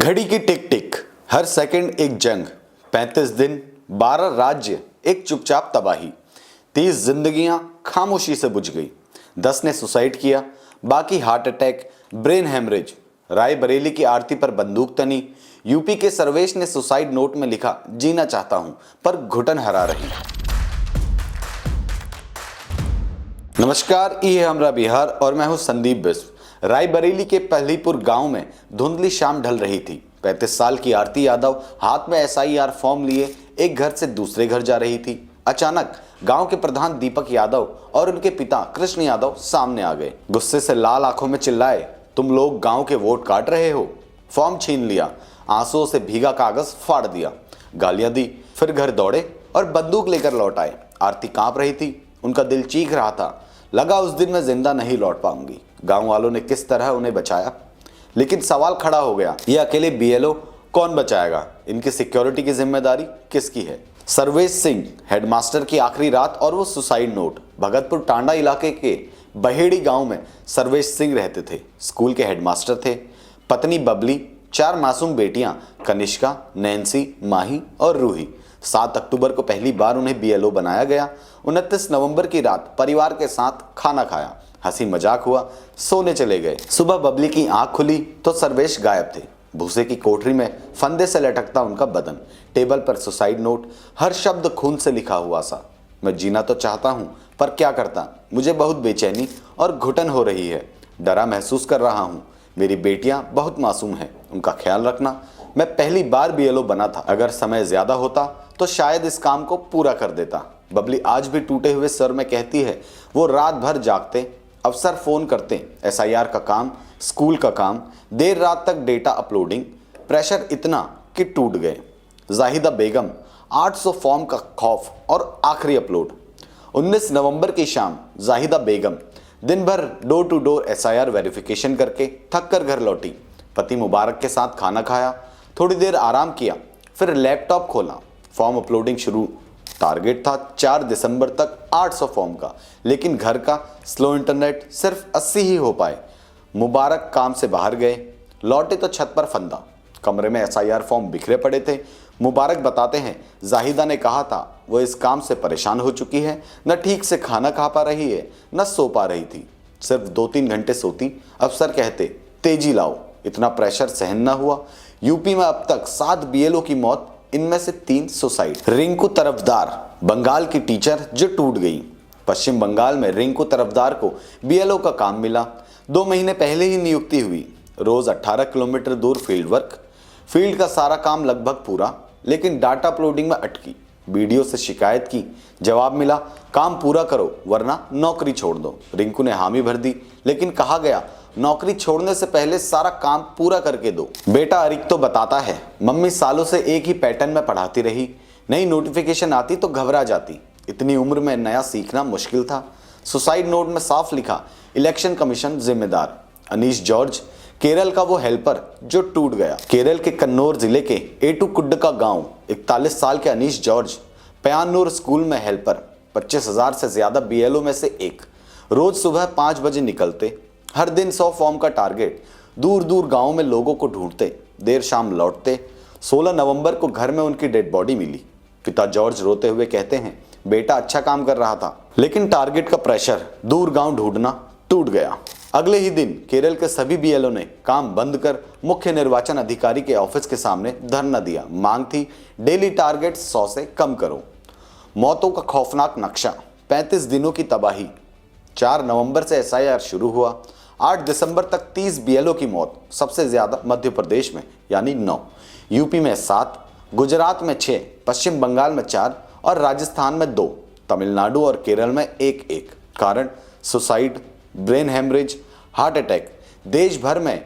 घड़ी की टिक टिक, हर सेकंड एक जंग, 35 दिन, 12 राज्य, एक चुपचाप तबाही, 30 जिंदगियां खामोशी से बुझ गई, 10 ने सुसाइड किया, बाकी heart attack, brain hemorrhage. Raebareli की आरती पर बंदूक तनी। यूपी के सर्वेश ने सुसाइड नोट में लिखा, जीना चाहता हूं पर घुटन हरा रही। नमस्कार, ये है हमरा बिहार और मैं हूं संदीप बिस्व। रायबरेली के पहलीपुर गांव में धुंधली शाम ढल रही थी। 35 साल की आरती यादव हाथ में SIR फॉर्म लिए एक घर से दूसरे घर जा रही थी। अचानक गांव के प्रधान दीपक यादव और उनके पिता कृष्ण यादव सामने आ गए। गुस्से से लाल आंखों में चिल्लाए, तुम लोग गांव के वोट काट रहे हो। फॉर्म छीन लिया, आंसुओं से भीगा कागज फाड़ दिया, गालियां दी, फिर घर दौड़े और बंदूक लेकर लौट आए। आरती कांप रही थी, उनका दिल चीख रहा था, लगा उस दिन मैं जिंदा नहीं लौट पाऊंगी। गांव वालों ने किस तरह उन्हें बचाया, लेकिन सवाल खड़ा हो गया, ये अकेले BLO कौन बचाएगा? इनकी सिक्योरिटी की जिम्मेदारी किसकी है? सर्वेश सिंह हेडमास्टर की आखिरी रात और वो सुसाइड नोट। भगतपुर टांडा इलाके के बहेड़ी गांव में सर्वेश सिंह रहते थे। स्कूल के हेडमास्टर थे। पत्नी बबली, 4 मासूम बेटियां कनिष्का, नैन्सी, माही और रूही। 7 अक्टूबर को पहली बार उन्हें BLO बनाया गया। 29 नवंबर की रात परिवार के साथ खाना खाया, हंसी मजाक हुआ, सोने चले गए। सुबह बबली की आंख खुली तो सर्वेश गायब थे। भूसे की कोठरी में फंदे से लटकता उनका बदन, टेबल पर सुसाइड नोट, हर शब्द खून से लिखा हुआ सा। मैं जीना तो चाहता हूं पर क्या करता, मुझे बहुत बेचैनी और घुटन हो रही है, डरा महसूस कर रहा हूं। मेरी बेटियां बहुत मासूम हैं, उनका ख्याल रखना। मैं पहली बार BLO बना था, अगर समय ज्यादा होता तो शायद इस काम को पूरा कर देता। बबली आज भी टूटे हुए स्वर में कहती है, वो रात भर जागते, अफसर फोन करते, SIR का काम, स्कूल का काम, देर रात तक डेटा अपलोडिंग, प्रेशर इतना कि टूट गए। जाहिदा बेगम, 800 फॉर्म का खौफ और आखिरी अपलोड। 19 नवंबर की शाम जाहिदा बेगम दिन भर door to door SIR verification करके थक कर घर लौटी। पति मुबारक के साथ खाना खाया, थोड़ी देर आराम किया, फिर लैपटॉप खोला, फॉर्म अपलोडिंग शुरू। टारगेट था 4 दिसंबर तक 800 फॉर्म का, लेकिन घर का स्लो इंटरनेट, सिर्फ 80 ही हो पाए। मुबारक काम से बाहर गए, लौटे तो छत पर फंदा, कमरे में SIR फॉर्म बिखरे पड़े थे। मुबारक बताते हैं, जाहिदा ने कहा था वो इस काम से परेशान हो चुकी है, न ठीक से खाना खा पा रही है, न सो पा रही थी, सिर्फ 2-3 घंटे सोती। अफसर कहते, तेजी लाओ, इतना प्रेशर सहन न हुआ। यूपी में अब तक 7 BLO की मौत, इनमें से 3 सुसाइड। रिंकू तरफदार, बंगाल की टीचर जो टूट गई। पश्चिम बंगाल में रिंकू तरफदार को BLO का काम मिला। 2 महीने पहले ही नियुक्ति हुई। रोज 18 किलोमीटर दूर फील्ड वर्क। फील्ड का सारा काम लगभग पूरा, लेकिन डाटा अपलोडिंग में अटकी। BDO से शिकायत की, जवाब मिला, काम पूरा करो वरना नौकरी छोड़ दो। रिंकू ने हामी भर दी, लेकिन कहा गया, नौकरी छोड़ने से पहले सारा काम पूरा करके दो। बेटा अरिक तो बताता है, मम्मी सालों से एक ही पैटर्न में पढ़ाती रही, नई नोटिफिकेशन आती तो घबरा जाती, इतनी उम्र में नया सीखना मुश्किल था। सुसाइड नोट में साफ लिखा, इलेक्शन कमीशन जिम्मेदार। अनीश जॉर्ज, केरल का वो हेल्पर जो टूट गया। केरल के कन्नौर जिले के एटुकुड्ड का गांव, 41 साल के अनीश जॉर्ज पयानूर स्कूल में हेल्पर, 25,000 से ज्यादा BLO में से एक। रोज सुबह 5 बजे निकलते, हर दिन 100 फॉर्म का टारगेट, दूर दूर गांव में लोगों को ढूंढते, देर शाम लौटते। 16 नवंबर को घर में उनकी डेड बॉडी मिली। पिता जॉर्ज रोते हुए कहते हैं, बेटा अच्छा काम कर रहा था, लेकिन टारगेट का प्रेशर, दूर गांव ढूंढना, टूट गया। अगले ही दिन केरल के सभी BLO ने काम बंद कर मुख्य निर्वाचन अधिकारी के ऑफिस के सामने धरना दिया। मांग थी, डेली टारगेट 100 से कम करो। मौतों का खौफनाक नक्शा, 35 दिनों की तबाही। 4 नवंबर से SIR शुरू हुआ, 8 दिसंबर तक 30 BLO की मौत, सबसे ज्यादा मध्य प्रदेश में यानी 9, यूपी में 7, गुजरात में 6, पश्चिम बंगाल में 4 और राजस्थान में 2, तमिलनाडु और केरल में 1-1। कारण suicide, brain hemorrhage, heart attack. देश भर में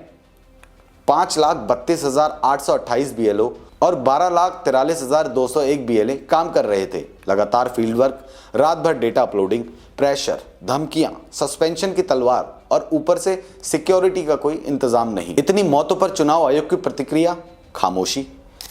5,32,828 BLO और 12,43,201 BLA काम कर रहे थे। लगातार फील्ड वर्क, रात भर डेटा अपलोडिंग, प्रेशर, धमकियां, सस्पेंशन की तलवार और ऊपर से सिक्योरिटी का कोई इंतजाम नहीं। इतनी मौतों पर चुनाव आयोग की प्रतिक्रिया, खामोशी।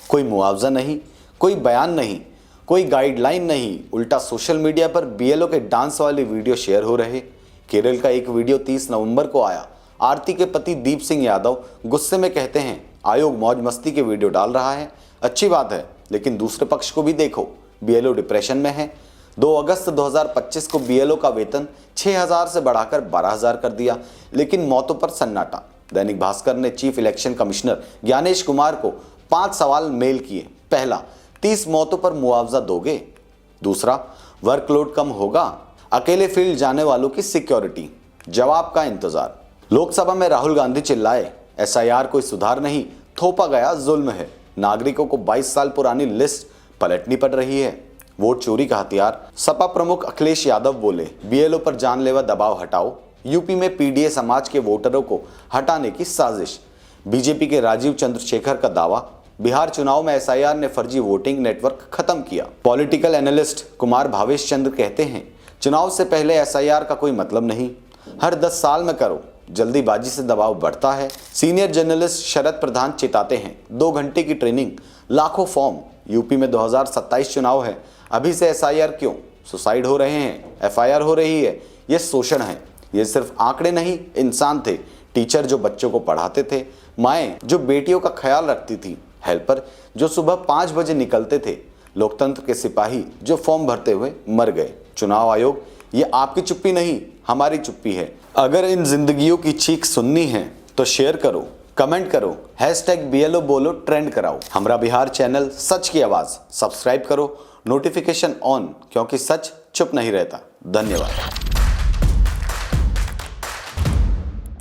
कोई मुआवजा नहीं, कोई बयान नहीं, कोई गाइडलाइन नहीं, उल्टा सोशल मीडिया पर BLO के डांस वाले वीडियो शेयर हो रहे। केरल का एक वीडियो 30 नवंबर को आया। आरती के पति दीप सिंह यादव गुस्से में कहते हैं, आयोग मौज मस्ती के वीडियो डाल रहा है, अच्छी बात है, लेकिन दूसरे पक्ष को भी देखो। बीएलओ डिप्रेशन में है। 2 अगस्त 2025 को बीएलओ का वेतन 6,000 से बढ़ाकर 12,000 कर दिया, लेकिन मौतों पर सन्नाटा। दैनिक भास्कर ने chief election commissioner Gyanesh Kumar को 5 सवाल मेल किए। पहला, 30 मौतों पर मुआवजा दोगे? दूसरा, वर्कलोड कम होगा? अकेले फील्ड जाने वालों की सिक्योरिटी? जवाब का इंतजार। लोकसभा में राहुल गांधी चिल्लाए, एसआईआर कोई सुधार नहीं, थोपा गया जुल्म है। नागरिकों को 22 साल पुरानी लिस्ट पलटनी पड़ रही है। वोट चोरी का हथियार। सपा प्रमुख अखिलेश यादव बोले, बीएलओ पर जानलेवा दबाव हटाओ। यूपी में पीडीए समाज के वोटरों को हटाने की साजिश। बीजेपी के राजीव चंद्रशेखर का दावा, बिहार चुनाव में एसआईआर ने फर्जी वोटिंग नेटवर्क खत्म किया। पॉलिटिकल एनालिस्ट कुमार भावेश चंद्र कहते हैं, चुनाव से पहले एसआईआर का कोई मतलब नहीं, हर 10 साल में करो, जल्दीबाजी से दबाव बढ़ता है। सीनियर जर्नलिस्ट शरद प्रधान चिताते हैं, 2 घंटे की ट्रेनिंग, लाखों फॉर्म। यूपी में 2027 चुनाव है, अभी से एसआईआर क्यों? सुसाइड हो रहे हैं, एफआईआर हो रही है, ये शोषण है। ये सिर्फ आंकड़े नहीं, इंसान थे। टीचर जो बच्चों को पढ़ाते थे, माएँ जो बेटियों का ख्याल रखती थी, हेल्पर जो सुबह 5 बजे निकलते थे, लोकतंत्र के सिपाही जो फॉर्म भरते हुए मर गए। चुनाव आयोग, ये आपकी चुप्पी नहीं, हमारी चुप्पी है। अगर इन जिंदगियों की चीख सुननी है तो शेयर करो, कमेंट करो, #BLO बोलो ट्रेंड कराओ। हमरा बिहार चैनल सच की आवाज सब्सक्राइब करो, नोटिफिकेशन ऑन, क्योंकि सच चुप नहीं रहता। धन्यवाद।